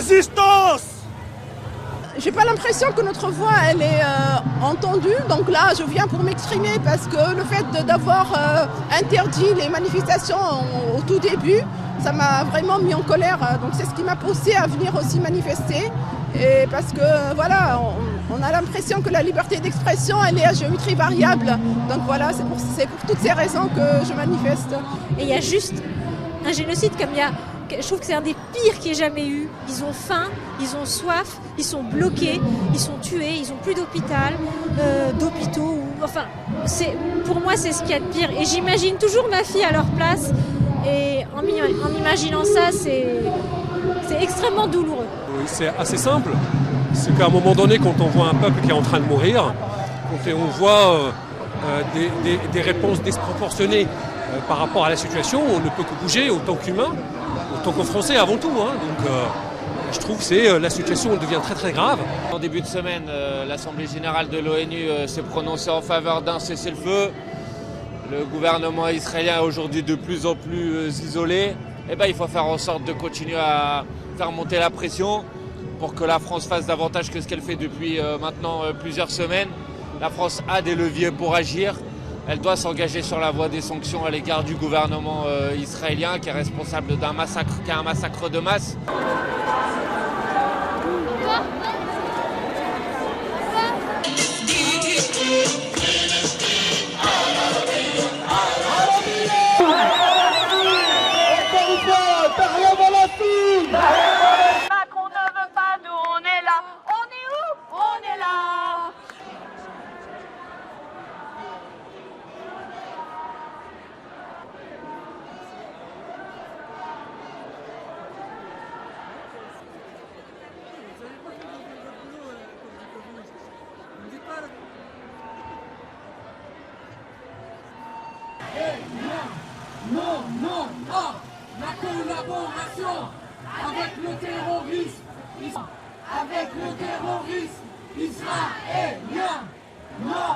résistance! J'ai pas l'impression que notre voix elle est entendue, donc là je viens pour m'exprimer parce que le fait d'avoir interdit les manifestations au tout début, ça m'a vraiment mis en colère, donc c'est ce qui m'a poussé à venir aussi manifester, et parce que voilà, on a l'impression que la liberté d'expression elle est à géométrie variable, donc voilà, c'est pour toutes ces raisons que je manifeste. Et il y a juste un génocide comme il y a. Je trouve que c'est un des pires qu'il y ait jamais eu. Ils ont faim, ils ont soif, ils sont bloqués, ils sont tués, ils n'ont plus d'hôpitaux. Enfin, pour moi, c'est ce qu'il y a de pire. Et j'imagine toujours ma fille à leur place. Et en imaginant ça, c'est extrêmement douloureux. Oui, c'est assez simple. C'est qu'à un moment donné, quand on voit un peuple qui est en train de mourir, quand on voit des réponses disproportionnées par rapport à la situation, on ne peut que bouger autant qu'humain. En tant que Français avant tout, hein. Donc je trouve que la situation devient très très grave. En début de semaine, l'Assemblée générale de l'ONU s'est prononcée en faveur d'un cessez-le-feu. Le gouvernement israélien est aujourd'hui de plus en plus isolé. Eh ben, il faut faire en sorte de continuer à faire monter la pression pour que la France fasse davantage que ce qu'elle fait depuis maintenant plusieurs semaines. La France a des leviers pour agir. Elle doit s'engager sur la voie des sanctions à l'égard du gouvernement israélien qui est responsable d'un massacre, qui a un massacre de masse. Macron ne veut pas, nous on est là. On est où? On est là. Non, non, non, la collaboration avec le terrorisme, israélien. Non.